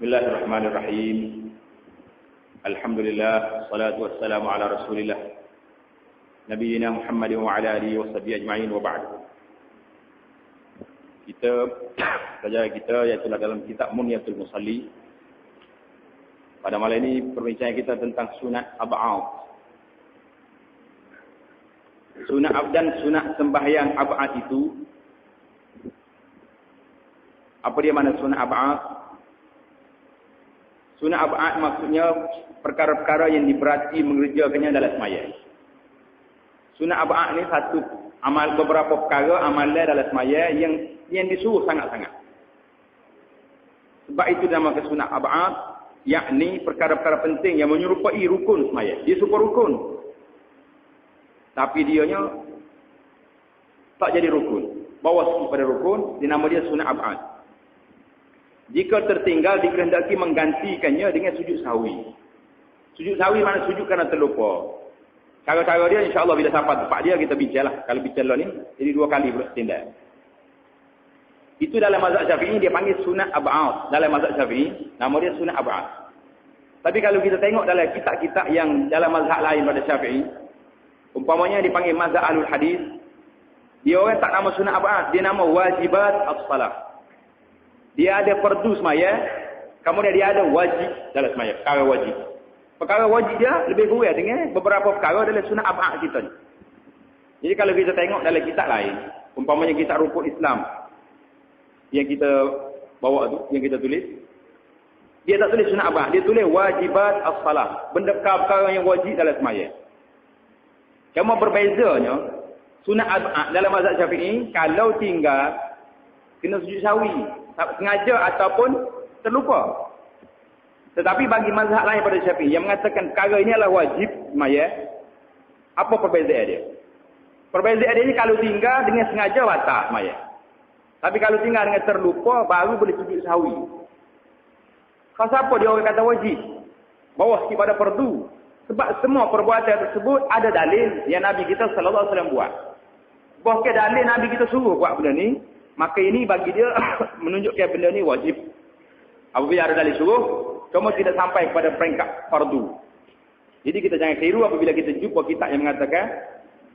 Bismillahirrahmanirrahim. Alhamdulillah, salatu wassalamu ala Rasulillah. Nabiyina Muhammadin wa ala alihi wa sahbihi ajma'in wa ba'd. Pelajaran kita iaitu dalam kitab Munyatul Musalli. Pada malam ini perbincangan kita tentang sunat ab'ad. Sunat dan sunat sembahyang ab'ad itu, apa dia mana sunat ab'ad? Sunat ab'ad maksudnya perkara-perkara yang diberati mengerjakannya dalam sembahyang. Sunat ab'ad ni satu amal, beberapa perkara amalan dalam sembahyang yang disuruh sangat-sangat. Sebab itu dinamakan sunat ab'ad, yakni perkara-perkara penting yang menyerupai rukun sembahyang. Dia serupa rukun, tapi dianya tak jadi rukun, bawah sikit pada rukun, dinama dia sunat ab'ad. Jika tertinggal dikehendaki menggantikannya dengan sujud sahwi. Sujud sahwi mana sujud kerana terlupa. Cara-cara dia insya-Allah bila sampai tempat dia kita bincanglah. Kalau bincang lah ni jadi 2 kali pula tindak. Itu dalam mazhab Syafi'i dia panggil sunat ab'ad. Dalam mazhab Syafi'i nama dia sunat ab'ad. Tapi kalau kita tengok dalam kitab-kitab yang dalam mazhab lain pada Syafi'i, umpamanya dipanggil mazhab Ahlul Hadis, dia orang tak nama sunat ab'ad, dia nama wajibat as-salah. Dia ada fardu sembahyang, kemudian dia ada wajib dalam sembahyang, perkara wajib. Perkara wajib dia lebih kurang dengan beberapa perkara dalam sunat ab'ad kita ni. Jadi kalau kita tengok dalam kitab lain, umpamanya kitab Rukun Islam yang kita bawa tu, yang kita tulis, dia tak tulis sunat ab'ad, dia tulis wajibat as-salah, benda perkara yang wajib dalam sembahyang. Cuma berbezanya, sunat ab'ad dalam mazhab Syafi'i kalau tinggal kena sujud sahwi, sengaja ataupun terlupa. Tetapi bagi mazhab lain pada Syafi'i yang mengatakan perkara ini adalah wajib sembahyang, apa perbezaan dia? Perbezaan dia ni kalau tinggal dengan sengaja batal sembahyang. Tapi kalau tinggal dengan terlupa baru boleh sujud sahwi. Kalau siapa dia orang kata wajib? Bawah sikit pada fardu. Sebab semua perbuatan tersebut ada dalil yang Nabi kita sallallahu alaihi wasallam buat. Bahkan dalil Nabi kita suruh buat benda ni, maka ini bagi dia menunjukkan benda ni wajib. Apabila ada dalil suruh, cuma tidak sampai kepada peringkat fardu. Jadi kita jangan keliru apabila kita jumpa kitab yang mengatakan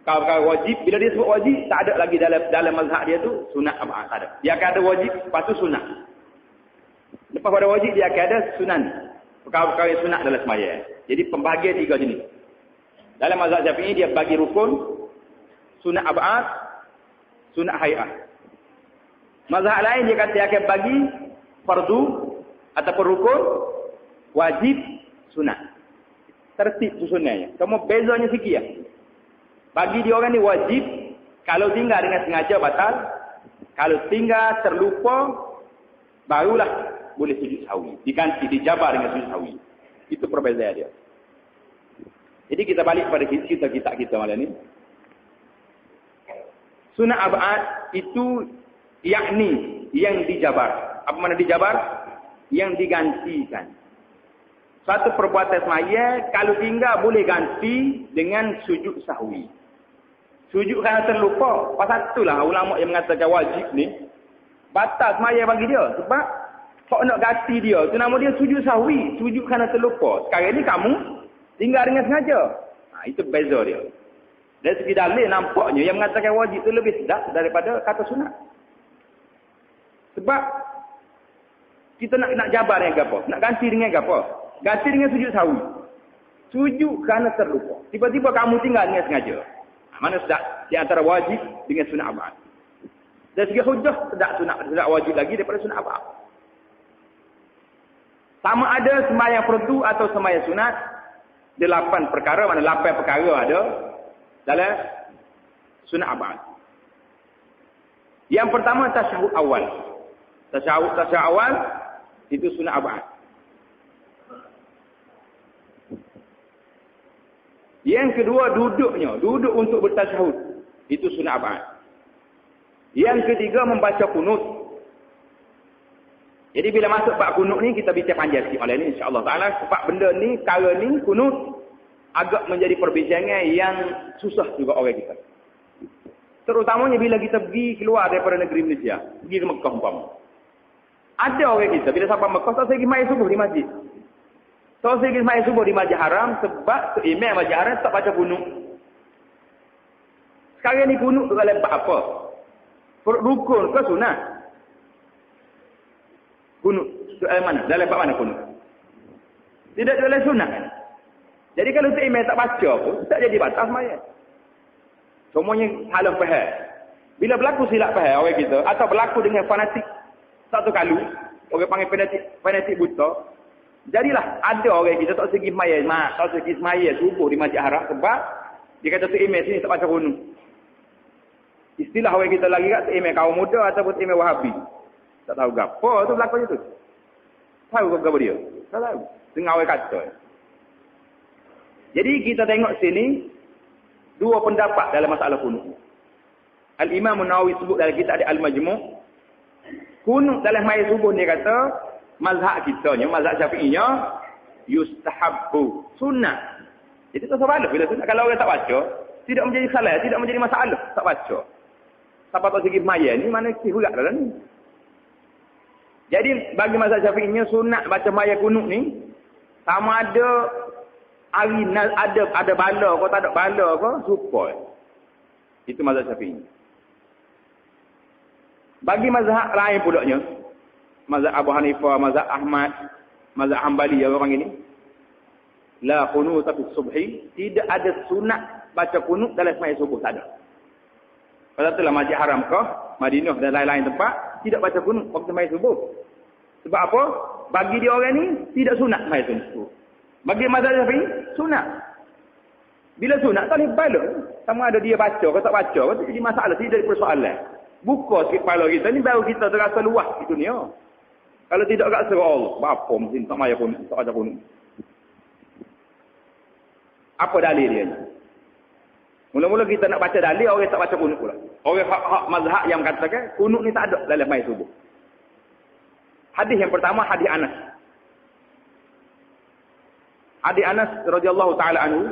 kalau wajib, bila dia sebut wajib, tak ada lagi dalam mazhab dia tu sunat ab'ad, tak ada. Dia akan ada wajib, lepas tu sunat. Lepas pada wajib dia akan ada sunan. Perkara-perkara yang sunat dalam sembahyang. Jadi pembahagian 3 jenis. Dalam mazhab Syafi'i dia bagi rukun, sunat ab'ad, sunat hay'ah. Mazhab lain dia kata dia akan bagi fardu ataupun rukun, wajib, sunat. Tertib susunannya. Cuma bezanya sikit ya. Bagi dia orang ni wajib, kalau tinggal dengan sengaja batal, kalau tinggal terlupa, barulah boleh sujud sahwi. Diganti, dijabar dengan sujud sahwi. Itu perbezaan dia. Jadi kita balik kepada kitab kita malam ni. Sunat ab'ad itu yakni yang dijabar. Apa makna dijabar? Yang digantikan. Satu perbuatan sembahyang kalau tinggal boleh ganti dengan sujud sahwi. Sujud kerana terlupa. Pasal itulah ulama yang mengatakan wajib ni batal sembahyang bagi dia. Sebab kalau nak ganti dia, tu nama dia sujud sahwi, sujud kerana terlupa. Sekarang ni kamu tinggal dengan sengaja. Itu beza dia. Dari segi dalil nampaknya yang mengatakan wajib tu lebih sedap daripada kata sunat. Sebab kita nak jabar dengan apa? Nak ganti dengan apa? Ganti dengan sujud sahwi. Sujud kerana terlupa. Tiba-tiba kamu tinggal dengan sengaja. Mana sedap di antara wajib dengan sunat ab'ad. Dari segi hujah sedap wajib lagi daripada sunat ab'ad. Sama ada sembahyang fardu atau sembahyang sunat, 8 perkara, mana 8 perkara ada dalam sunat ab'ad. Yang pertama tasyahud awal. Tasyahud awal itu sunat ab'ad. Yang kedua duduk untuk bertasyahud, itu sunat ab'ad. Yang ketiga membaca kunut. Jadi bila masuk bab kunut ni kita bincang panjang sikit malam ni insya-Allah taala, sebab benda ni perkara ni kunut agak menjadi perbincangan yang susah juga orang kita. Terutamanya bila kita pergi keluar daripada negeri Malaysia, pergi ke Mekah umpama. Ada orang kita bila sampai Mekah tak pergi mai subuh di masjid. Tak pergi mai subuh di Masjid Haram sebab imam Masjid Haram tak baca kunut. Sekarang ni kunut tu dalam apa? Rukun ke sunat? Kunut dalam mana? Dalam bab mana kunut? Tidak dalam sunat. Jadi kalau tu imam tak baca pun tak jadi batal sembahyang. Semuanya salah faham. Bila berlaku silap faham orang kita atau berlaku dengan fanatik satu kalu, orang panggil fanatik buta, jadilah ada orang kita tak segi sembahyang, tak segi sembahyang subuh di Masjid Haram sebab dia kata tu imam sini tak baca kunut. Istilah orang kita lagi kat imam kaum muda ataupun imam Wahabi. Tak tahu gapo tu berlaku itu. Tahu ke gapo dia? Tak tahu. Dengar orang kata. Jadi kita tengok sini dua pendapat dalam masalah kunut. Al-Imam An-Nawawi sebut dalam kitab Al-Majmu', kunut dalam mai subuh ni kata mazhab kitanya, mazhab Syafi'inya yustahabbu, sunnah. Jadi tak salah bila sunnah. Kalau orang tak baca, tidak menjadi salah, tidak menjadi masalah, tak baca. Siapa tak segi maya ni mana berat dalam ni. Jadi bagi mazhab Syafi'inya sunat baca maya kunut ni sama ada hari ada bala ke tak ada bala ke support. Itu mazhab Syafi'i. Bagi mazhab lain pulaknya, mazhab Abu Hanifah, mazhab Ahmad, mazhab Hanbali orang panggil ni, la qunut fi subhi, tidak ada sunat baca kunut dalam sembahyang subuh, tak ada. Pada itulah Masjid Haram ke Madinah dan lain-lain tempat tidak baca kunut waktu sembahyang subuh. Sebab apa? Bagi dia orang ni tidak sunat sembahyang subuh. Bagi mazhab Syafi'i sunat. Bila sunat tak boleh balik. Sama ada dia baca ke tak baca ke jadi masalah, tidak ada persoalan. Buka sikit kepala kita ni baru kita terasa luas di dunia. Kalau tidak kat surah Allah, apa mesti tak maya pun tak baca kunut. Apa dalil dia ni? Mula-mula kita nak baca dalil, orang tak baca kunut pula. Orang hak mazhab yang katakan kunut ni tak ada dalam mai subuh. Hadis yang pertama, hadis Anas. Hadis Anas radhiyallahu taala anhu.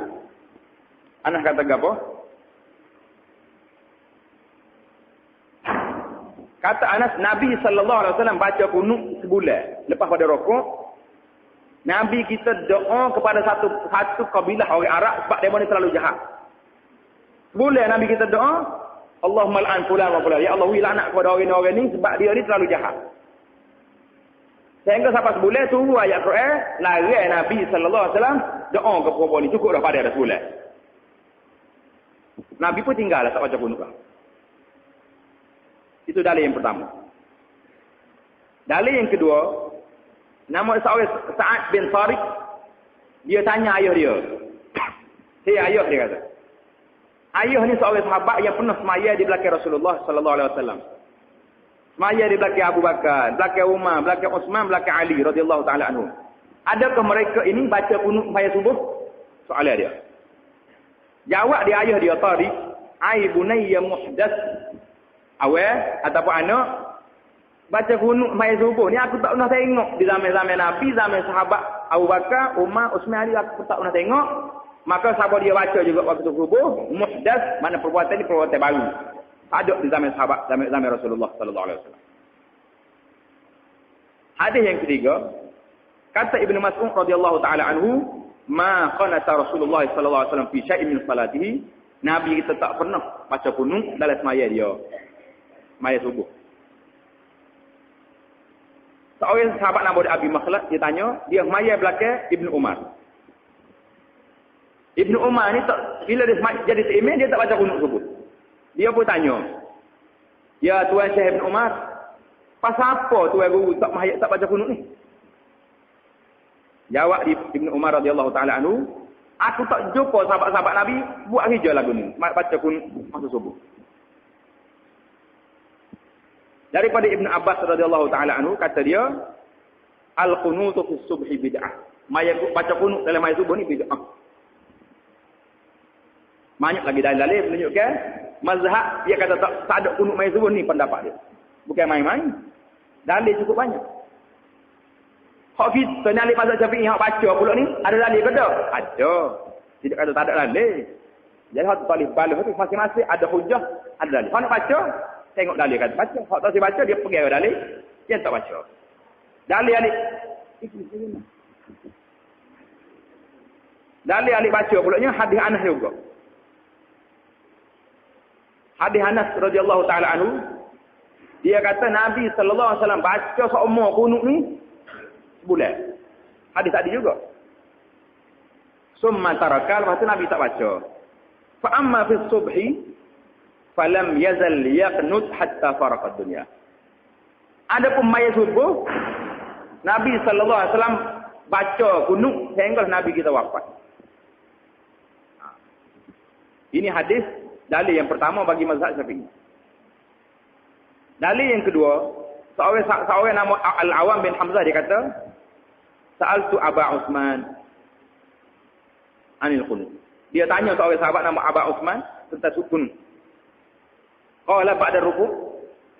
Anas kata apa? Kata Anas, Nabi sallallahu alaihi wasallam baca kunut sebulan lepas pada rukuk. Nabi kita doa kepada satu kabilah orang Arab sebab dia ni terlalu jahat. Sebulan Nabi kita doa, Allahumma al'an fulan wa fulan. Ya Allah, laknat kepada orang-orang ni sebab dia ni terlalu jahat. Sehingga sampai sebulan turun ayat Quran, larang Nabi sallallahu alaihi wasallam doa ke perempuan ni, cukup dah pada ada sebulan. Nabi pun tinggallah tak baca kunut lah. Itu dalil yang pertama. Dalil yang kedua, nama seorang Sa'ad bin Tariq, dia tanya ayah dia. Saya ayah dia kata. Ayah ni seorang sahabat yang pernah semaya di belakang Rasulullah sallallahu alaihi wasallam. Semaya di belakang Abu Bakar, belakang Umar, belakang Uthman, belakang Ali radhiyallahu taala anhu. Adakah mereka ini baca kunut semaya subuh? Soalan dia. Jawab dia ayah dia Tariq, "Ai bunayya muhdath." Awal ataupun anak baca kunut semaya subuh ni aku tak pernah tengok di zaman-zaman Nabi, zaman sahabat Abu Bakar, Umar, Uthman, Ali, aku tak pernah tengok. Maka sahabat dia baca juga waktu subuh, muhdath, mana perbuatan ni perbuatan baru. Tak ada di zaman sahabat, zaman Rasulullah sallallahu alaihi wasallam. Hadis yang ketiga, kata Ibnu Mas'ud radhiyallahu taala anhu, "Ma qanata Rasulullah sallallahu alaihi wasallam fi syai'in min salatihi." Nabi kita tak pernah baca kunut dalam sembahyang dia. Sembahyang subuh. Seorang sahabat nama dia Abi Makhlad, dia tanya, dia sembahyang belakang Ibnu Umar. Ibnu Umar ni tak, bila dia jadi seimam dia tak baca kunut subuh. Dia pun tanya, "Ya Tuan Syekh Ibnu Umar, pasal apa tuan guru tak baca kunut ni?" Jawab Ibnu Umar radhiyallahu taala anhu, "Aku tak jumpa sahabat-sahabat Nabi buat hijau lagu ni, baca kunut masa subuh." Daripada Ibnu Abbas radhiyallahu taala anhu kata dia, "Al-qunutu fi subhi bid'ah." Baca kunut dalam maya subuh ni bid'ah. Banyak lagi dalil-dalil menunjukkan mazhab dia kata tak ada kunut maya subuh ni pendapat dia. Bukan main-main. Dalil cukup banyak. Hak kita ni ahli mazhab Syafi'i hak baca pula ni ada dalil ke tak? Ada. Tidak kata tak ada dalil. Jadi hak talib balah tu masing-masing ada hujah, ada dalil. Hak nak baca, tengok dalil kata baca. Hak tak baca dia pergi ke dalil, dia tak baca. Dalil alik baca pulanya hadis Anas juga. Hadis Anas radhiyallahu taala anhu, dia kata Nabi sallallahu alaihi wasallam baca seumur kunut ni sebulan. Hadis tadi juga. Summa tarakal, lepas tu Nabi tak baca. Fa amma fi subhi falam yazal yaqnut hatta faraqat dunya. Adapun mayat subuh, Nabi sallallahu alaihi wasallam baca kunut sehingga Nabi kita wafat. Ini hadis dalil yang pertama bagi mazhab Syafi'i. Dalil yang kedua, seorang nama Al-Awam bin Hamzah dia kata, sa'altu Aba Utsman anil qunut. Dia tanya seorang sahabat nama Aba Utsman tentang kunut. Qala ba'da ruku',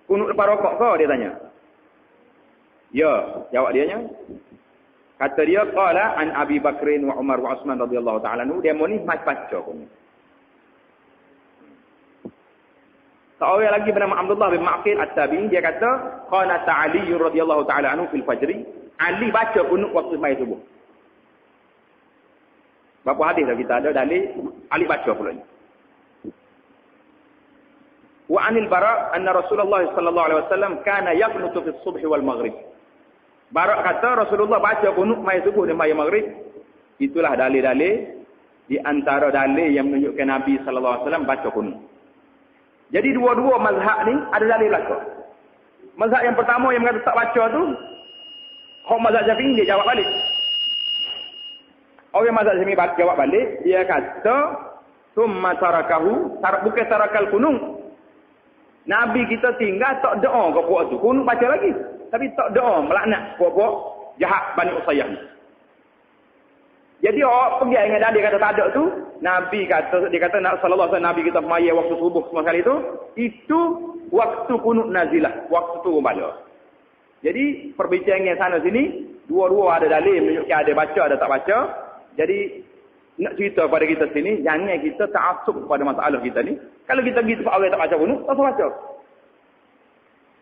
kunut lepas rukuk ke? Dia tanya. Ya, jawab dianya. Kata dia, qala an Abi Bakrin wa Umar wa Utsman radhiyallahu ta'ala anhu, dia mau ni baca kunut. Seorang lagi bernama Abdullah bin Ma'qil At-Tabi'i, dia kata, qanata Ali radhiyallahu ta'ala anhu fil fajri. Ali baca kunut waktu sembahyang subuh. Berapa hadis dah kita ada dalil Ali baca pula ni. Wa anil Bara' anna Rasulullah sallallahu alaihi wasallam kana yaqnutu fi subh wal maghrib. Bara' kata Rasulullah baca kunut sembahyang subuh dan sembahyang maghrib. Itulah dalil-dalil di antara dalil yang menunjukkan Nabi sallallahu alaihi wasallam baca kunut. Jadi dua-dua mazhab ni ada dalil belaka. Mazhab yang pertama yang mengatakan tak baca tu, orang mazhab Syafi'i dia jawab balik. Orang mazhab Syafi'i jawab balik, dia kata summa tarakahu, bukan tarakal kunut. Nabi kita tinggal tak doa ke puak tu. Kunut baca lagi. Tapi tak doa melaknat puak-puak jahat Bani Usayyah ni. Jadi orang pergi dengan dalil kata tak ada tu, Nabi kata, dia kata sallallahu alaihi wasallam Nabi kita semaya waktu subuh semua kali itu waktu kunut nazilah, waktu turun bala. Jadi perbincangan sana sini, dua-dua ada dalil menunjukkan ada baca ada tak baca. Jadi nak cerita pada kita sini, jangan kita ta'assub pada masalah kita ni. Kalau kita pergi tempat orang tak baca kunut, tak usah baca.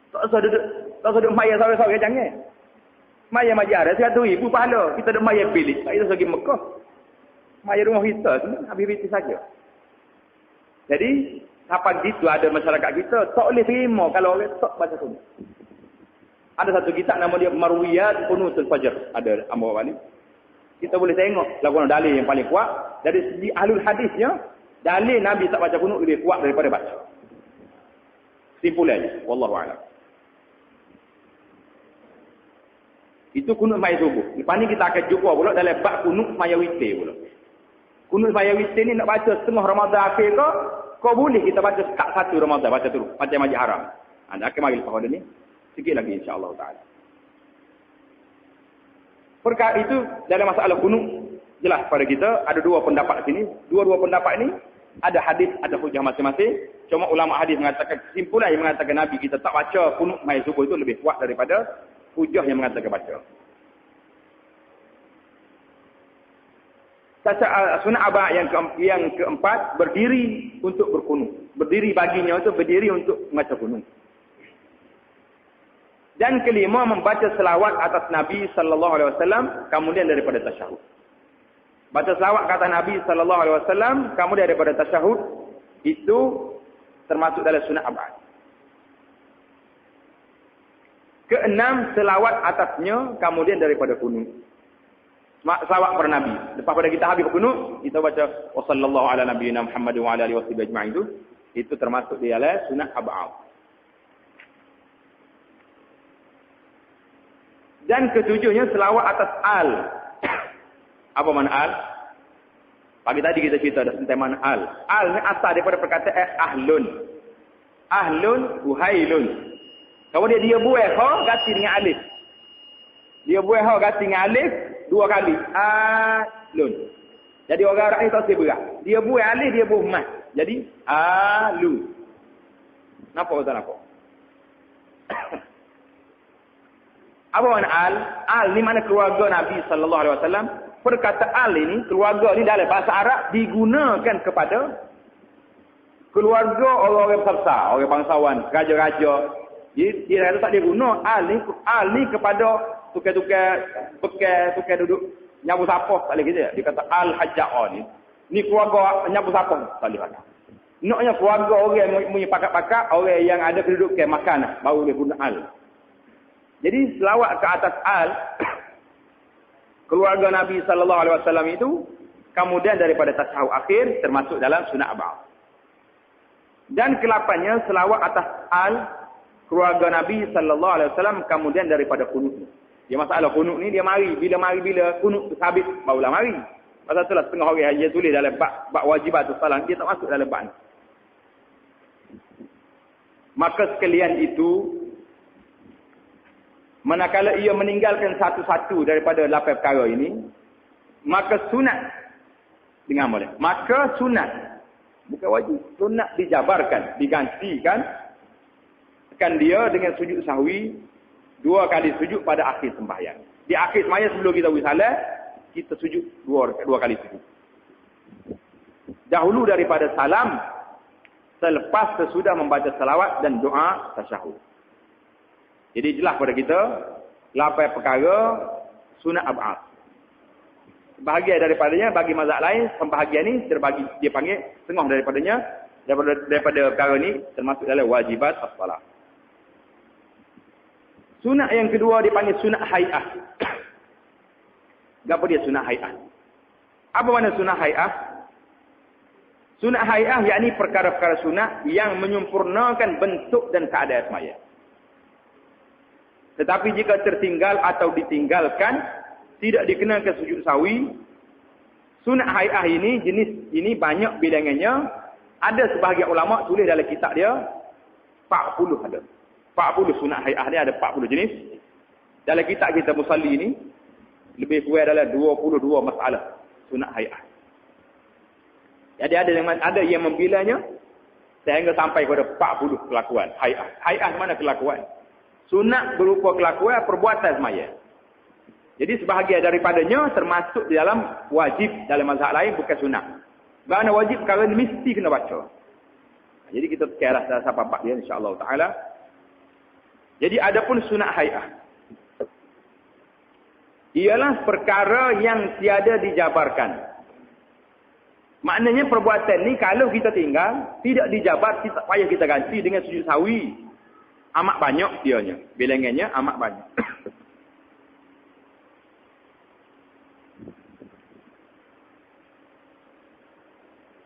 Tak usah duduk maya sawai-sawai, jangan. Maya majar, 100,000 pahala. Kita ada maya bilik. Kita pergi Mekah. Maya rumah kita tu, habis-habis saja. Jadi, apa gitu ada masyarakat kita, tak boleh terima kalau orang tak baca kunut. Ada satu kitab nama dia Marwiyat Qunutul Fajr. Ada ambil balik. Kita boleh tengok lakukan dalil yang paling kuat. Dari segi ahlul hadisnya, dalil Nabi tak baca kunut lebih kuat daripada baca. Simpulannya. Wallahu'alam. Itu kunut sembahyang subuh. Lepas ni kita akan jumpa pula dalam bab kunut sembahyang witir pula. Kunut sembahyang witir ni nak baca setengah Ramadan akhir ke? Kau boleh kita baca tak satu Ramadan. Baca terus. Macam Masjid Haram. Anda akan mari lepas pada ni. Sikit lagi insyaAllah ta'ala. Perkara itu dalam masalah kunut. Jelas pada kita. Ada dua pendapat sini. Dua-dua pendapat ni. Ada hadis, ada hujah masing-masing. Cuma ulama hadis mengatakan kesimpulan yang mengatakan Nabi kita tak baca kunut sembahyang subuh itu lebih kuat daripada hujah yang mengatakan baca. Sunat abad yang keempat, berdiri untuk berkunut. Berdiri baginya itu berdiri untuk membaca kunut. Dan kelima, membaca selawat atas Nabi sallallahu alaihi wasallam kemudian daripada tasyahud. Baca selawat kata Nabi sallallahu alaihi wasallam kemudian daripada tasyahud itu termasuk dalam sunat abad. Keenam, selawat atasnya kemudian daripada kunut. Selawat kepada Nabi. Lepas pada kita habis berkunut, kita baca wa sallallahu ala nabiyyina Muhammad wa ala alihi washabihi ajma'in itu termasuk di dalam sunat abad. Dan ketujuhnya selawat atas al. Apa makna al? Pagi tadi kita cerita tentang mana al. Al ni asal daripada perkataan ahlun. Ahlun uhailun. Kemudian dia buai ha ganti dengan alif. Dia buai ha ganti dengan alif dua kali. Ahlun. Jadi orang Arab ni tak seberat. Dia buai alif, dia buai mat. Jadi alu. Nampak tak nampak? Apa makna al? Al ni mana keluarga Nabi sallallahu alaihi wasallam. Perkataan al ini, keluarga ni dalam bahasa Arab digunakan kepada keluarga orang-orang besar, orang bangsawan, raja-raja. Dia kata tak dia guna al ni kepada tukar duduk nyabu sapah, tak boleh gitu. Dia kata al-hajja'ah ni. Ni keluarga nyabu sapah, tak boleh pakai. Naknya keluarga orang yang punya pakat-pakat, orang yang ada kedudukan makan baru dia guna al. Jadi selawat ke atas al keluarga Nabi sallallahu alaihi wasallam itu kemudian daripada tasyahud akhir termasuk dalam sunat abad. Dan kelapannya selawat atas al keluarga Nabi sallallahu alaihi wasallam kemudian daripada qunut. Dia masalah qunut ni dia mari bila qunut tu sabit barulah mari. Pasal itulah setengah orang dia tulis dalam bab wajibat salam dia tak masuk dalam bab ni. Maka sekalian itu manakala ia meninggalkan satu-satu daripada 8 perkara ini, maka sunat dengan boleh. Maka sunat bukan wajib, sunat dijabarkan, digantikan kan dia dengan sujud sahwi 2 kali sujud pada akhir sembahyang. Di akhir sembahyang sebelum kita bersalat, kita sujud 2 kali sujud. Dahulu daripada salam, selepas sesudah membaca salawat dan doa tasyahud. Jadi jelas pada kita 8 perkara sunat ab'ad. Sebahagian daripadanya bagi mazhab lain, pembahagian ni terbagi, dia panggil setengah daripadanya daripada perkara ni termasuk dalam wajibat as-salat. Sunat yang kedua dipanggil sunat hai'ah. Apa dia sunat hai'ah? Apa makna sunat hai'ah? Sunat hai'ah yakni perkara-perkara sunat yang menyempurnakan bentuk dan keadaan sembahyang. Tetapi jika tertinggal atau ditinggalkan, tidak dikenakan sujud sahwi. Sunat hai'ah ini, jenis ini banyak bilangannya. Ada sebahagian ulama tulis dalam kitab dia, 40 ada. 40 sunat hai'ah dia ada 40 jenis. Dalam kitab kita Musalli ini, lebih kurang dalam 22 masalah sunat hai'ah. Jadi ada yang membilanya sehingga sampai kepada 40 kelakuan hai'ah. Hai'ah mana kelakuan? Sunat berupa kelakuan perbuatan sembahyang. Jadi sebahagian daripadanya termasuk di dalam wajib dalam mazhab lain, bukan sunat. Kerana wajib perkara ni mesti kena baca. Jadi kita tekan rasa bab dia insya-Allah taala. Jadi adapun sunat hai'ah ialah perkara yang tiada dijabarkan. Maknanya perbuatan ni kalau kita tinggal, tidak dijabar, tak payah kita ganti dengan sujud sahwi. Amat banyak dianya. Bilangannya amat banyak.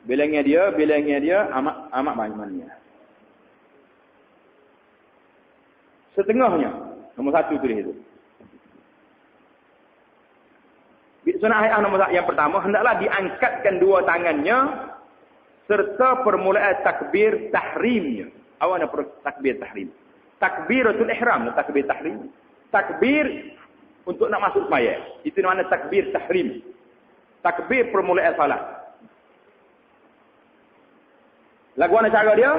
Bilangnya dia amat banyak. Setengahnya, nombor 1 tulis itu. Sunat hai'ah nombor yang pertama, hendaklah diangkatkan 2 tangannya serta permulaan takbir tahrimnya. Awak nak takbir tahrim. Takbiratul ihram, takbir tahrim. Takbir untuk nak masuk sembahyang. Itu namanya takbir tahrim. Takbir permulaan salat. Laguan cara dia,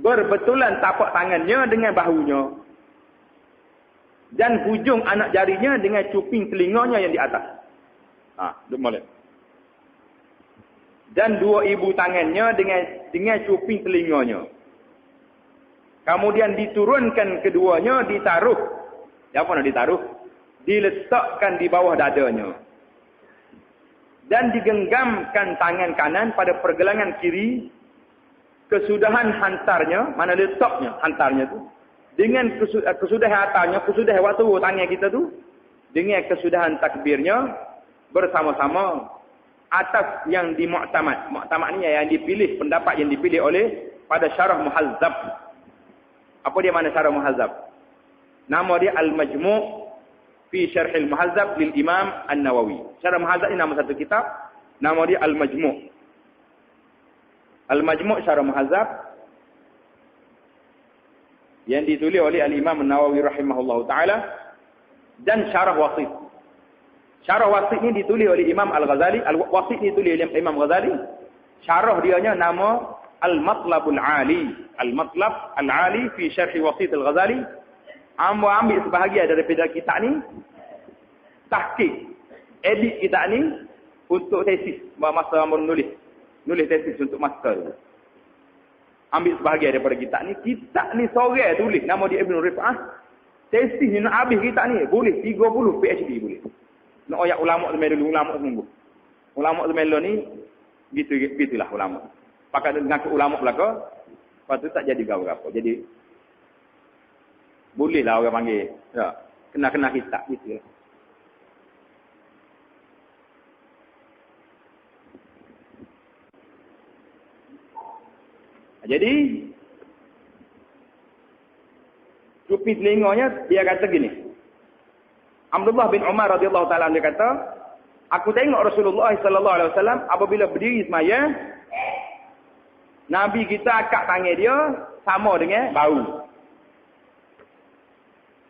berbetulan tapak tangannya dengan bahunya. Dan hujung anak jarinya dengan cuping telinganya yang di atas. Duk molek. Dan 2 ibu tangannya dengan cuping telinganya. Kemudian diturunkan keduanya, ditaruh. Apa nak ditaruh? Diletakkan di bawah dadanya. Dan digenggamkan tangan kanan pada pergelangan kiri. Kesudahan hantarnya, mana letaknya hantarnya tu. Dengan kesudahan hantarnya, kesudahan waktu tangan kita tu. Dengan kesudahan takbirnya. Bersama-sama atas yang dimu'tamad. Mu'tamad ni yang dipilih, pendapat yang dipilih oleh pada syarah Muhazzab. Apa dia mana syarah Muhazzab? Nama dia Al-Majmu' fi Syarhil Muhazzab lil Imam An-Nawawi. Syarah Muhazzab ni nama satu kitab, nama dia Al-Majmu'. Al-Majmu' Syarah Muhazzab yang ditulis oleh Al-Imam An-Nawawi rahimahullahu taala dan Syarah Wasit. Syarah Wasit ni ditulis oleh Imam Al-Ghazali. Al-Wasit ni ditulis oleh Imam Ghazali. Syarah dianya nama Al-Matlabul Ali. Al-Matlab Al-Ali fi Syarhi Wasit Al-Ghazali. Ambil sebahagian daripada kitab ni. Tahqiq. Edit kitab ni untuk tesis. Masa menulis. Nulis tesis untuk master. Ambil sebahagian daripada kitab ni. Kitab ni seorang tulis. Nama dia Ibn Rif'ah. Tesis ni nak habis kita ni. Boleh 30 PhD boleh. Nak oyak ulama semua dulu, ulama semua. Ulama semua ni gitulah ulama. Pakai dengan ulama belaka, lepas tu tak jadi gaul apa. Jadi bolehlah orang panggil. Ya, kena kitab gitu. Jadi tupi telinganya dia kata gini. Abdullah bin Umar radhiyallahu taala dia kata, aku tengok Rasulullah sallallahu alaihi wasallam apabila berdiri semaya, Nabi kita akak tangan dia sama dengan bau.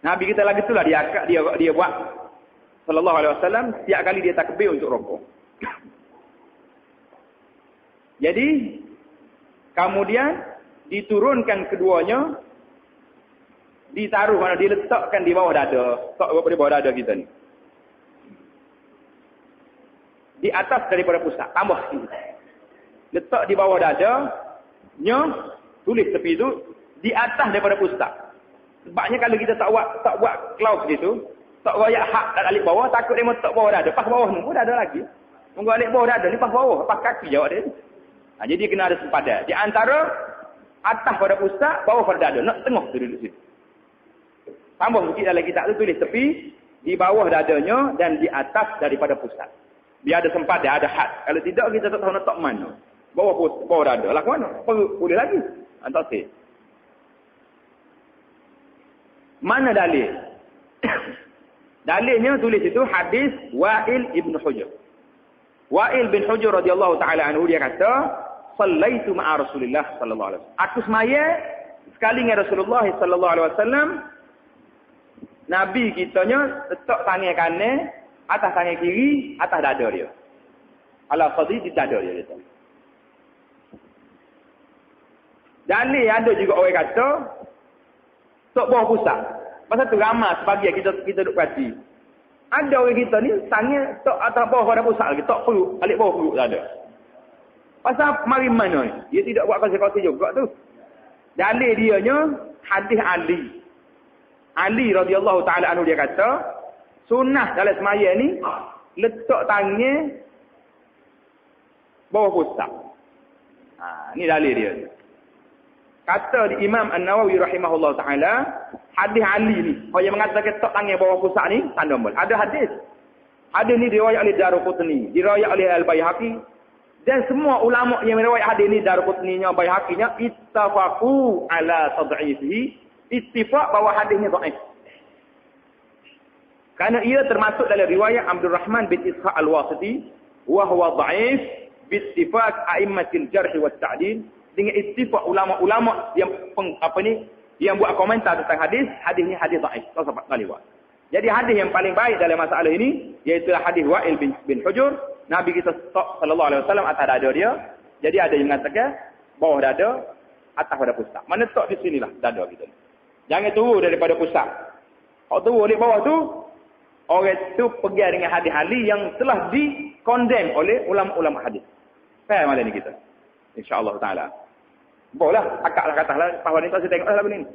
Nabi kita lagi itulah dia akak dia buat sallallahu alaihi wasallam setiap kali dia takbir untuk rukuk. Jadi kemudian diturunkan keduanya, ditaruh mana diletakkan di bawah dada, letak di bawah dada kita ni. Di atas daripada pusat, tambah sikit. Letak di bawah dadanya, tulis tepi tu di atas daripada pusat. Sebabnya kalau kita tak buat cloud gitu, tak royak hak kat alik bawah, takut dia letak bawah dada, pas bawah ni pun dada lagi. Munggu alik bawah dada ni pas bawah, pas kaki jawab dia. Jadi kena ada sempadan. Di antara atas pada pusat, bawah pada dada. Nak tengah tu duduk situ. Tambah sikit dalam kitab tu tulis tepi, di bawah dadanya dan di atas daripada pusat. Biar ada sempadan, ada had. Kalau tidak, kita tak tahu nak tak mana. Bawah dada. Lah ke mana? Boleh lagi. Tak sih. Mana dalil? Dalilnya tulis itu hadis Wa'il ibn Hujr. Wa'il bin Hujr radhiyallahu ta'ala anhu dia kata, Sallaitu ma'a Rasulullah sallallahu alaihi wasallam. Aku semaya sekali dengan Rasulullah sallallahu alaihi wasallam. Nabi kitanya letak tangan kanan atas tangan kiri atas dada dia. Ala qadi di dada dia letak. Dalil ada juga orang kata tok bawah pusat. Pasal tu ramai sebagian kita duk perhati. Ada orang kita ni tangan tok atas bawah pada pusat lagi, tok perut, alik bawah perut tak ada. Pasal mari mana ni? Dia tidak buat konsekuensi juga tu. Dalil dianya hadis Ali. Ali radhiyallahu taala anhu dia kata, sunnah dalam semaya ni letak tangan bawah pusat. Ni dalil dia. Kata di Imam An-Nawawi rahimahullah taala, hadis Ali ni, orang yang mengatakan letak tangan bawah pusat ni tanda mul. Ada hadis. Hadis ni diriwayat oleh Daruqutni, diriwayat oleh Al-Baihaqi. Dan semua ulama yang meriwayat hadis ni, Daruqutninya, Baihaqi-nya, ittafaqu ala tad'ifihi, ittifaq bahawa hadisnya dhaif. Karena ia termasuk dalam riwayat Abdul Rahman bin Ishaq Al-Wasiti, wa huwa dhaif bi ittifaq a'immatil jarh wa ta'dil, dengan ittifaq ulama-ulama yang yang buat komentar tentang hadis ni hadis dhaif. Tak sempat kali buat. Jadi hadis yang paling baik dalam masalah ini iaitu hadis Wa'il bin Hujr. Nabi kita sallallahu alaihi wasallam atas dada dia. Jadi ada yang mengatakan bawah dada, atas pada pusat. Mana tak di sinilah dada kita. Jangan turun daripada pusat. Kalau turun di bawah tu, orang tu pergi dengan hadis Ali yang telah dikondem oleh ulama-ulama hadis. Faham malam ni kita? InsyaAllah ta'ala. Bolehlah, akaklah katalah, bahawa ni tak saya tengok lah benda ni.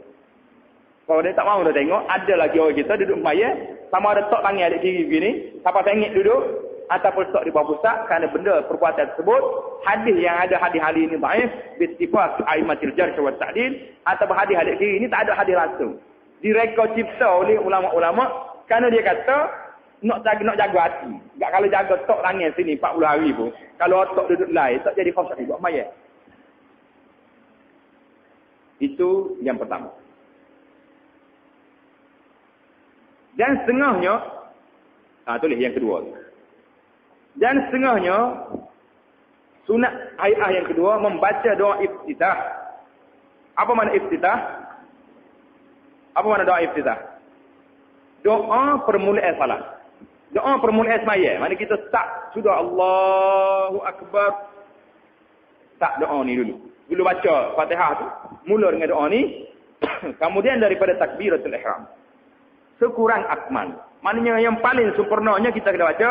Kalau dia tak mahu dah tengok, ada lagi orang kita duduk maya, sama ada tok tangan adik kiri begini, siapa tengok duduk, ataupun tok di bawah pusat, kerana benda perbuatan tersebut, hadis yang ada hadis Ali ini dhaif, bistifat a'immatil jarh wa ta'dil, ataupun hadis adik kiri ini tak ada hadis langsung. Direka cipta oleh ulama-ulama, kerana dia kata, nak jaga hati. Tak kalau jaga tok tangan sini 40 hari pun, kalau tok duduk lain, tak jadi khusyuk buat maya. Itu yang pertama. Dan setengahnya, tulis yang kedua. Dan setengahnya, sunat ayat yang kedua, membaca doa iftitah. Apa makna iftitah? Apa makna doa iftitah? Doa permulaan salat. Doa permulaan semaya. Mana kita start, sudah Allahu Akbar. Start doa ni dulu. Dulu baca Fatihah tu, mula dengan doa ni. Kemudian daripada takbiratul ihram. Sekurang akmal. Maknanya yang paling sempurnanya kita kena baca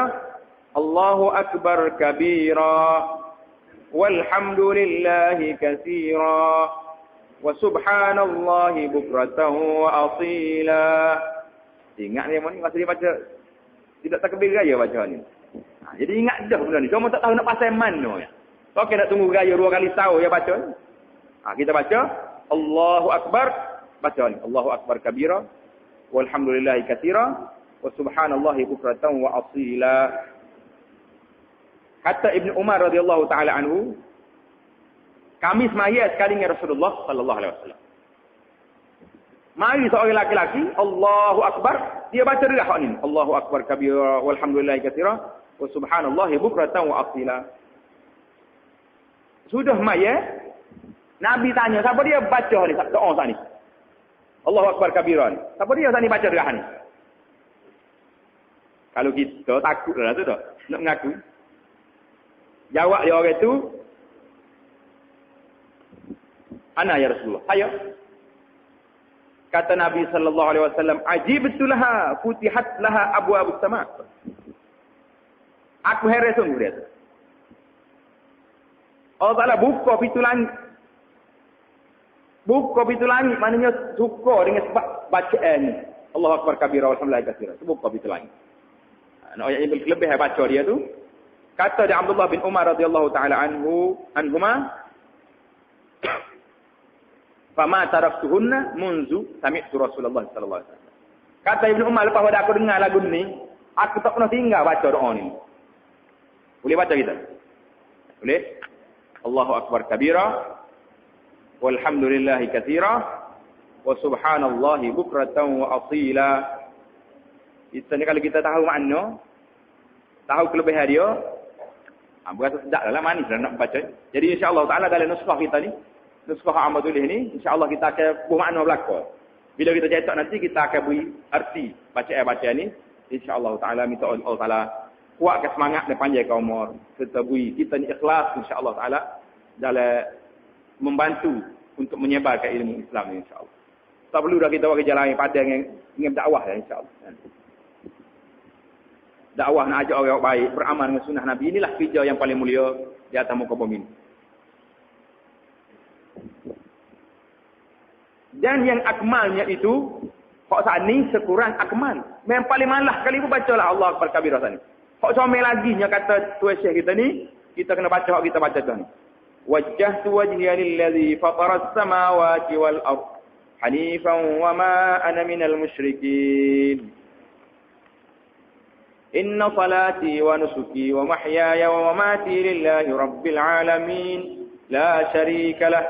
Allahu Akbar kabira walhamdulillahi katsira wa subhanallahi bukratan wa asila. Ingat ni masa dia baca tidak takbir raya baca ni. Jadi ingat dah benda ni. Cuma tak tahu nak pasal mana ya. Okey nak tunggu raya 2 kali setahun ya baca. Kita baca Allahu akbar, baca ni. Allahu akbar kabira walhamdulillahi katsira wa subhanallahi bukratan wa asila. Kata Ibnu Umar radhiyallahu taala anhu, kami semaya sekali dengan Rasulullah sallallahu alaihi wasallam. Mari seorang lelaki Allahu akbar, dia baca derah ni. Allahu akbar kabira walhamdulillahi katsira wa subhanallahi bukratan wa asila. Sudah maya, Nabi tanya, siapa dia baca ni doa saat ni? Allahu akbar kabira ni. Siapa dia saat ni baca derah ni? Kalau kita takutlah tu tak nak mengaku. Jawab dia orang tu, ana ya Rasulullah. Ayo. Kata Nabi sallallahu alaihi wasallam, ajibtu laha futihat laha abwaabus sama. Aku heran sungguh dia. Allah Taala buka pintu langit. Buka pintu langit maknanya suka dengan sebab bacaan ni. Allahu akbar kabira walhamdulillahi katsira. Buka pintu langit. Nak ayat yang lebih baca dia tu. Kata dia Abdullah bin Umar radhiyallahu taala anhuma, fama taraktuhunna munzu sami'tu Rasulullah sallallahu alaihi wasallam. Kata Ibnu Umar, lepas pada aku dengar lagu ni, aku tak pernah tinggal baca doa ni. Boleh baca kita? Boleh? Allahu akbar kabira walhamdulillahi katsira wa subhanallahi bukratan wa asila. Itu ni kalau kita tahu makna, tahu kelebihan dia, berasa sedap dalam manis dah nak baca. Jadi insya-Allah taala dalam nuskah kita ni, nuskah amal tulis ni, insya-Allah kita akan buat makna belaka. Bila kita cetak nanti kita akan beri arti bacaan ni. Insya-Allah taala minta Allah taala kuatkan semangat dan panjangkan umur. Kita beri kita ni ikhlas insya-Allah taala dalam membantu untuk menyebarkan ilmu Islam ni insya-Allah. Tak perlu dah kita buat kerja lain pada dengan dakwah ya insya-Allah. Dakwah nak ajak orang baik, beramal dengan sunnah Nabi, inilah kerja yang paling mulia di atas muka bumi. Dan yang akmalnya itu, hak saat ni sekurang akmal. Yang paling malah kali pun bacalah Allah akbar kabira saat ni. Hak comel lagi nya kata tuan syekh kita ni, kita kena baca hak kita baca tu ni. Wajjahtu wajhiya lillazi fatara as-samawati wal ard hanifan wa ma ana minal musyrikin. Inna salati wa nusuki wa mahyaya wa mamati lillahi rabbil alamin la syarika lah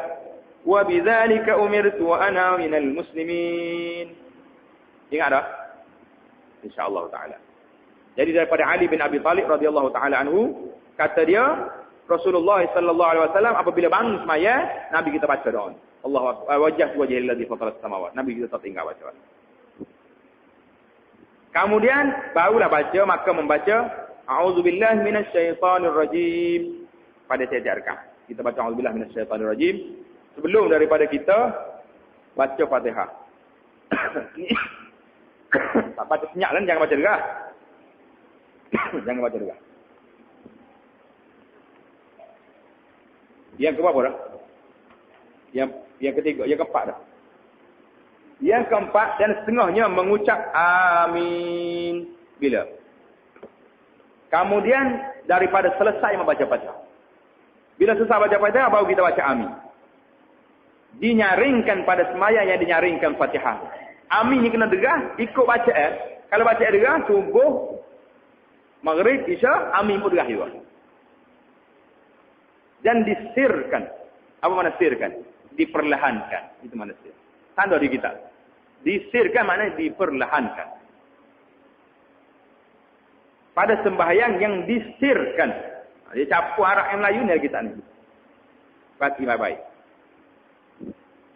wa bidzalika umirtu wa ana minal muslimin. Ingat dah? Insya-Allah taala. Jadi daripada Ali bin Abi Talib radhiyallahu taala anhu, kata dia Rasulullah sallallahu alaihi wasallam apabila bangun semaya, Nabi kita baca doa. Allahu akbar wajjahtu wajhiya lillazi fatara as-samawati. Nabi kita tak tinggal baca. Kemudian barulah baca, maka membaca a'udzubillahi minasyaitonir rajim pada setiap rakaat. Kita baca a'udzubillahi minasyaitonir rajim sebelum daripada kita baca Fatihah. Tak baca senyap kan, jangan baca derah. Jangan baca derah. Yang keberapa dah? Yang ketiga, yang keempat dah. Yang keempat dan setengahnya mengucap amin. Bila? Kemudian daripada selesai membaca Fatihah. Bila selesai baca Fatihah baru kita baca amin. Dinyaringkan pada sembahyang yang dinyaringkan Fatihah. Amin ni kena derah ikut bacaan. Kalau baca derah subuh, maghrib, isya, amin pun derah juga. Dan disirkan. Apa makna sirkan? Diperlahankan. Itu makna sir. Tanda di kita. Disirkan maknanya diperlahankan. Pada sembahyang yang disirkan. Dia campur Arab yang Melayu ni kita ni. Pasti baik-baik.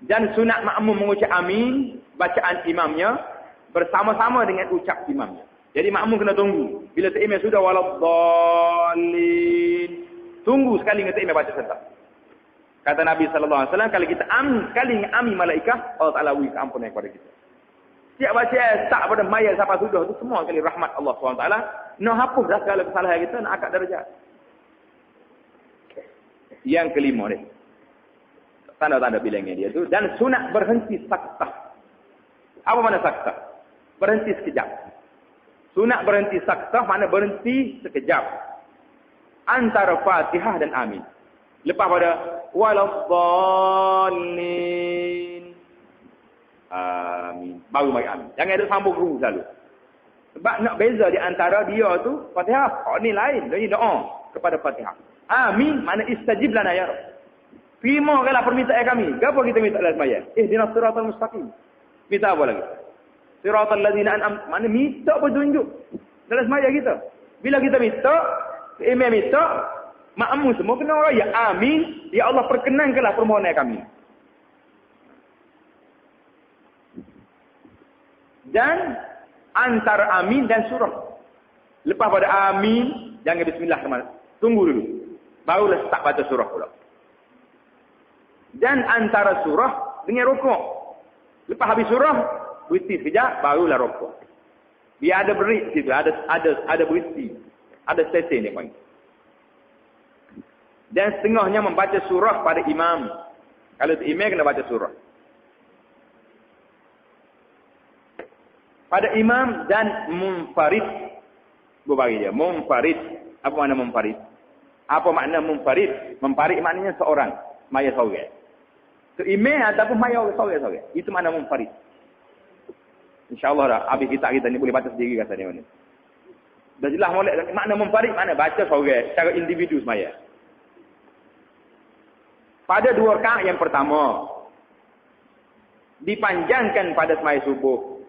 Dan sunat makmum mengucap amin, bacaan imamnya bersama-sama dengan ucap imamnya. Jadi makmum kena tunggu. Bila imam sudah waladdallin, tunggu sekali dengan imam baca serta. Kata Nabi sallallahu alaihi wasallam, kalau kita amin sekali dengan amin malaikah, Allah Taala beri keampunan kepada kita. Setiap baca tak pada maya sampai sudah tu semua kali rahmat Allah SWT. Nak hapus dah segala kesalahan kita, nak angkat darjat. Yang kelima ni. Tanda-tanda bilangnya dia tu. Dan sunat berhenti saktah. Apa makna saktah? Berhenti sekejap. Sunat berhenti saktah makna berhenti sekejap. Antara Fatihah dan Amin. Lepas pada waladdallin. Amin. Baru mari amin. Jangan ada sambung guru selalu. Sebab nak beza di antara dia tu Fatihah. Oh ni lain. Dia doa kepada Fatihah. Amin makna istajib lana ya Rabb. Terimalah permintaan kami. Apa kita minta dalam sembahyang? Ihdinas siratal mustaqim. Minta apa lagi? Siratal ladzina an'amta. Mana minta petunjuk dalam sembahyang kita. Bila kita minta, imam minta, makmum semua kena raya. Amin. Ya Allah perkenankanlah permohonan kami. Dan antara amin dan surah. Lepas pada amin, jangan bismillah kemana. Tunggu dulu. Barulah start baca surah pula. Dan antara surah dengan rukuk. Lepas habis surah, berhenti sekejap, barulah rukuk. Biar ada break situ, ada berhenti. Ada stesen ni panggil. Dan setengahnya membaca surah pada imam. Kalau tu imam kena baca surah. Pada imam dan munfarid. Berbagi dia. Munfarid. Apa makna munfarid? Apa makna munfarid? Munfarid maknanya seorang. Maya seorang. So imam ataupun maya seorang. Itu makna munfarid. InsyaAllah dah. Habis kita ni boleh baca sendiri kata ni. Dah jelas molek. Makna munfarid makna baca seorang. Secara individu semaya. Pada 2 rakaat yang pertama. Dipanjangkan pada semaya subuh.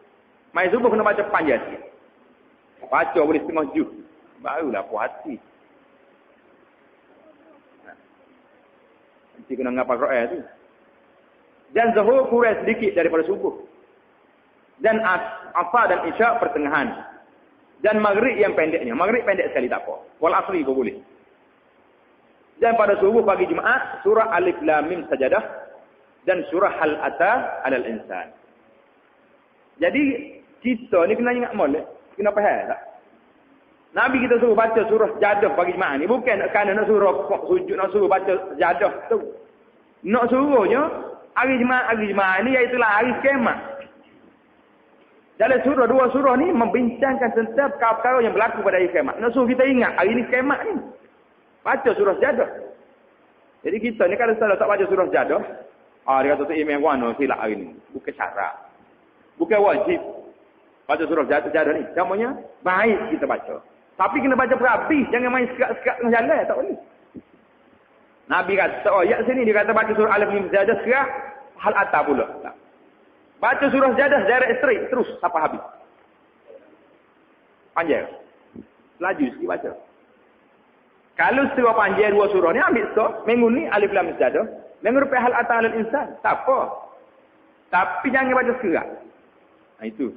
Semaya subuh kena baca panjang sikit. Baca boleh setengah juz. Barulah puas hati. Nanti kena ngapal Quran tu. Dan zuhur kurang sedikit daripada subuh. Dan asar dan isyak pertengahan. Dan maghrib yang pendeknya. Maghrib pendek sekali tak apa. Wal asri pun boleh. Dan pada subuh pagi Jumaat surah Alif Lam Mim Sajadah dan surah Hal Ata 'alal Insan. Jadi kita ni kena ingat molek. Kena faham tak? Nabi kita suruh baca surah Jadah pagi Jumaat ni bukan kerana nak suruh sujud, nak suruh baca Jadah tu. Nak suruhnya hari Jumaat ni iaitu hari kiamat. Dalam surah 2 surah ni membincangkan tentang perkara-perkara yang berlaku pada hari kiamat. Nak suruh kita ingat hari ni kiamat ni. Baca surah Jadah. Jadi kita ni kalau salah tak baca surah Jadah, dia kata tu imam warna silap hari ni. Bukan syarat. Bukan wajib. Baca surah Jadah ni. Namanya baik kita baca. Tapi kena baca berapi. Jangan main sekat-sekat tengah jalan. Tak boleh. Nabi kata, ayat sini dia kata baca surah Alif Lam Mim Sajadah sekat. Hal Ata pula. Tak. Baca surah Jadah jarak straight. Terus sampai habis. Panjang. Laju sikit baca. Kalau surah panjang 2 surah ni ambil stop. Minggu ni Alif Lam Mim Sajadah. Minggu depan Hal Ata 'alal Insan. Tak apa. Tapi jangan baca sekat. Itu.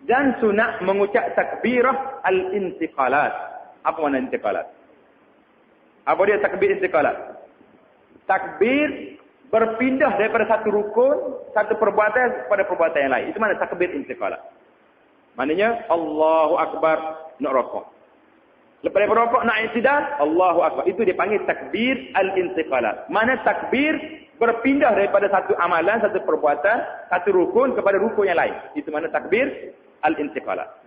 Dan sunat mengucap takbirah al-intiqalat. Apa makna intiqalat? Apa dia takbir intiqalat? Takbir berpindah daripada satu rukun, satu perbuatan kepada perbuatan yang lain. Itu mana takbir intiqalat. Maknanya Allahu Akbar nak rokok. Lepas daripada rokok nak i'tidal, Allahu Akbar. Itu dipanggil takbir al-intiqalat. Mana takbir berpindah daripada satu amalan, satu perbuatan, satu rukun kepada rukun yang lain. Itu mana takbir al-intiqalat.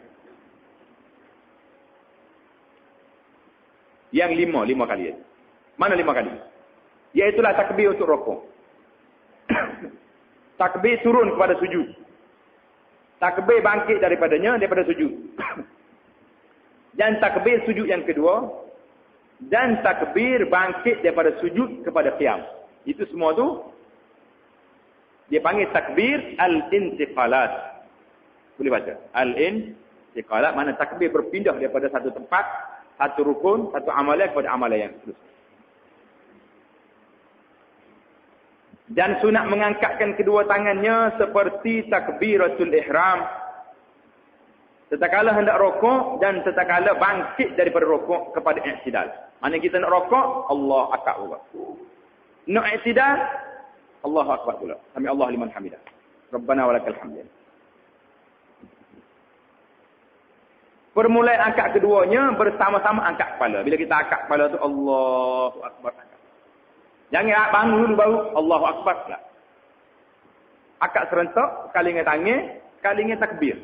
Yang 5 kali. Mana 5 kali? Iaitulah takbir untuk rukuk. Takbir turun kepada sujud. Takbir bangkit daripada sujud. Dan takbir sujud yang kedua. Dan takbir bangkit daripada sujud kepada qiyam. Itu semua tu dia panggil takbir al-intiqalat. Boleh baca. Al-intiqalat mana takbir berpindah daripada satu tempat, satu rukun, satu amalan kepada amalan yang seterusnya. Dan sunat mengangkatkan kedua tangannya seperti takbiratul ihram. Tatkala hendak rokok dan tatkala bangkit daripada rokok kepada i'tidal. Mana kita nak rokok, Allah akbar pula. Nak i'tidal, Allah akbar pula. Sami Allah liman hamidah. Rabbana walakal hamd. Permulaan angkat keduanya bersama-sama angkat kepala. Bila kita angkat kepala tu Allahu Akbar. Jangan bangun dulu baru Allahu Akbar lah. Angkat serentak, sekali dengan tangan, sekali dengan takbir.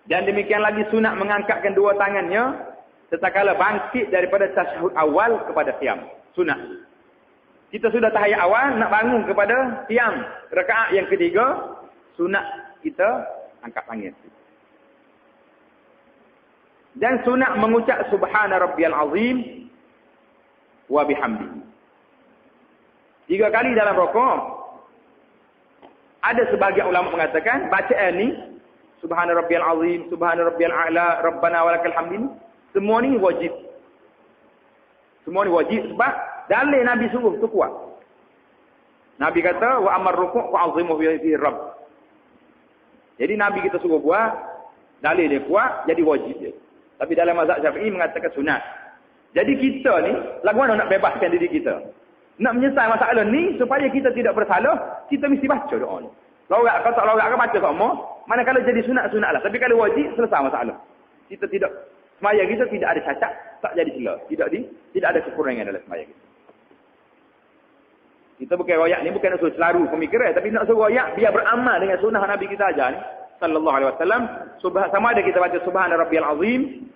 Dan demikian lagi sunat mengangkatkan dua tangannya setakala bangkit daripada tasyahud awal kepada qiyam. Sunat. Kita sudah tahiyat awal nak bangun kepada qiyam. Rakaat yang ketiga, sunat kita angkat tangan. Dan sunat mengucap subhana rabbiyal azim wa bihamdihi. 3 kali dalam rakaat. Ada sebagian ulama mengatakan bacaan ni subhana rabbiyal azim, subhana rabbiyal a'la, rabbana walakal hamd, semua ni wajib. Semua ni wajib sebab dalil Nabi suruh tu kuat. Nabi kata wa amar ruku' fa azimu fi rabb. Jadi Nabi kita suruh buat, dalil dia kuat, jadi wajib dia. Tapi dalam mazhab Syafi'i mengatakan sunat. Jadi kita ni lagu mana nak bebaskan diri kita? Nak menyelesaikan masalah ni supaya kita tidak bersalah, kita mesti baca doa ni. Lorak kalau tak lorak baca sama, manakala jadi sunat-sunatlah. Tapi kalau wajib selesai masalah. Kita tidak semaya kita tidak ada cacat, tak jadi celah. Tidak ada kekurangan dalam semaya kita. Kita bukan royak ni bukan nak suruh selaru pemikiran, tapi nak suruh royak biar beramal dengan sunnah Nabi kita ajar ni sallallahu alaihi wasallam. Sama ada kita baca subhana rabbiyal azim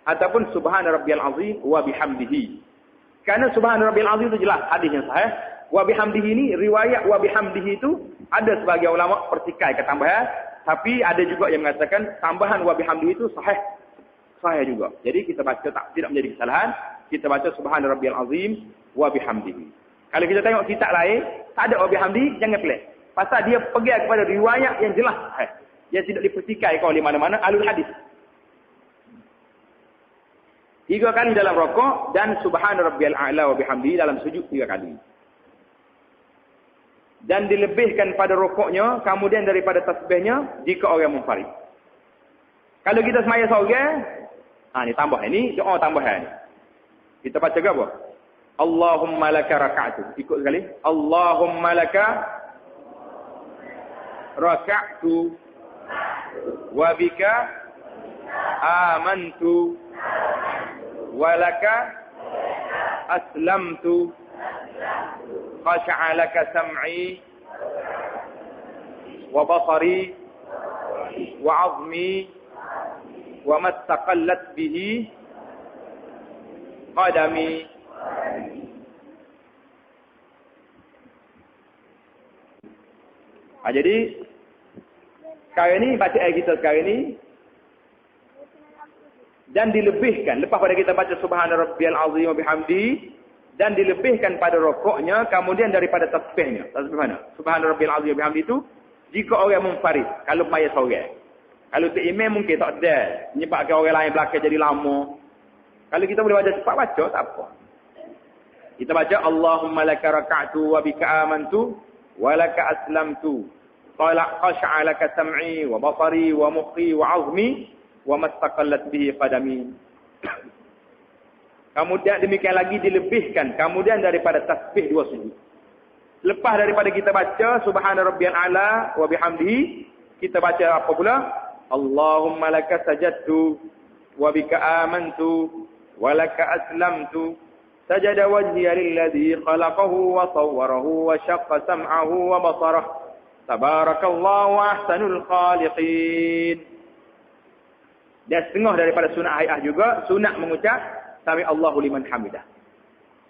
ataupun subhana rabbiyal azim wa bihamdihi. Kerana subhana rabbiyal azim itu jelas hadis yang sahih. Wa bihamdihi ni riwayat wa bihamdihi itu ada sebagian ulama pertikai ke tambahan, tapi ada juga yang mengatakan tambahan wa bihamdihi itu sahih juga. Jadi kita baca tidak menjadi kesalahan, kita baca subhana rabbiyal azim wa bihamdihi. Kalau kita tengok kitab lain, tak ada wa bihamdihi, jangan pelik. Pasal dia pegang kepada riwayat yang jelas sahih. Yang tidak dipertikai oleh mana-mana ahlul hadis. 3 kali dalam rakaat dan subhana rabbiyal a'la wa bihamdihi dalam sujud 3 kali. Dan dilebihkan pada rukuknya, kemudian daripada tasbihnya jika orang munfarid. Kalau kita semaya seorang, ni tambah ini doa tambahan ni. Kita baca ke apa? Allahumma laka raka'tu. Ikut sekali. Allahumma laka raka'tu wa bika amantu wa laka aslamtu. خشع لك سمعي وبصري وعظمي وما استقلت به قدمي. Jadi sekarang ni baca ayat kita sekarang ni dan dilebihkan lepas pada kita baca subhana rabbiyal azim wa bihamdi dan dilebihkan pada rukuknya, kemudian daripada tasbihnya. Tasbih mana? Subhana rabbiyal azim wa bihamdi itu jika orang munfarid, kalau mayat seorang. Kalau tu imam mungkin tak ada, menyebabkan orang lain belakang jadi lama. Kalau kita boleh baca cepat, baca tak apa. Kita baca Allahumma laka raka'tu wa bika amantu wa laka aslamtu. Khasha'a laka sam'i wa basari wa mukhi wa 'azmi wa mastaqallat bihi qadami. Kemudian demikian lagi dilebihkan. Kemudian daripada tasbih 2 sujud. Lepas daripada kita baca subhana rabbiyal a'la wa bihamdihi, kita baca apa pula? Allahumma laka sajadtu wa bika amantu wa laka aslamtu. Sajada wajhiya lilladhi khalaqahu wa sawwarahu wa syaqqa sam'ahu wa basarahu. Tabarakallahu ahsanul khaliqin. Dan setengah daripada sunat ayat juga sunat mengucap Sami Allahu liman hamidah.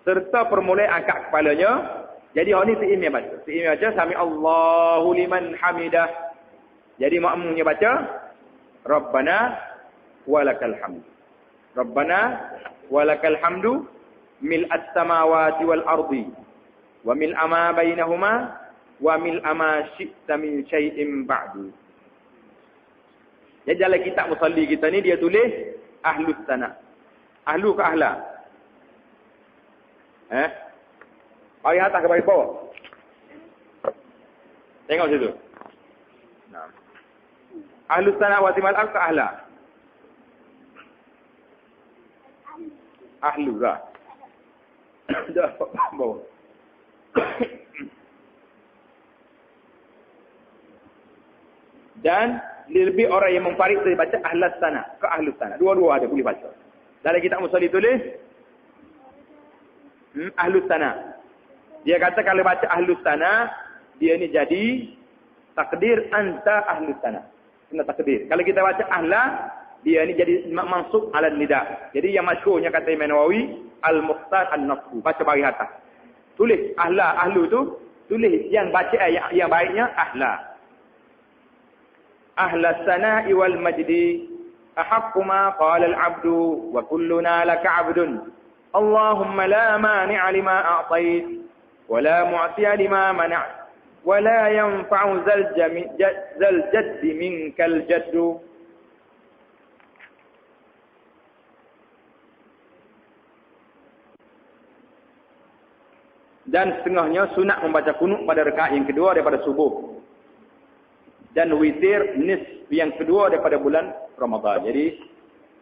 Serta permulaan angkat kepalanya. Jadi hal ni seimam baca. Seimam baca Sami Allahu liman hamidah. Jadi makmumnya baca Rabbana walakal hamd. Rabbana walakal hamdu mil'as samawati wal ardi wa mil'a ma bainahuma wa mil'a ma syi'ta min syai'in ba'du. Jadi dalam kitab musalli kita ni dia tulis ahlus sana. Ahlu ke ahla? Bagi atas ke bagi bawah? Tengok situ. Nah. Ahlu sana wa timal al ke ahla? Ahlu lah. Dah bawah. Dan lebih orang yang memfarik dari baca ahlas sana ke ahlus sana. Dua-dua ada boleh baca. Dalam kitab Musalli tulis ahlus sana. Dia kata kalau baca ahlus sana, dia ni jadi takdir anta ahlus sana. Kena takdir. Kalau kita baca ahla, dia ni jadi mansub ala nida. Jadi yang masyhurnya kata Imam Nawawi, al-mukhtar an-nafsu. Baca bagi atas. Tulis ahla, ahlu tu tulis yang baca yang baiknya ahla. Ahla sana'i wal majdi ahaqqu ma qala al-'abdu wa kulluna laka 'abdun. Allahumma la mani'a lima a'tait wa la mu'tiya lima mana'. ولا ينفع ذا الجد منك الجد. Dan setengahnya sunat membaca kunut pada rakaat yang kedua daripada subuh. Dan witir nisf yang kedua daripada bulan Ramadan. Jadi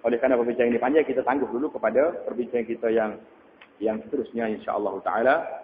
oleh kerana perbincangan ini panjang, kita tangguh dulu kepada perbincangan kita yang seterusnya insya-Allah taala.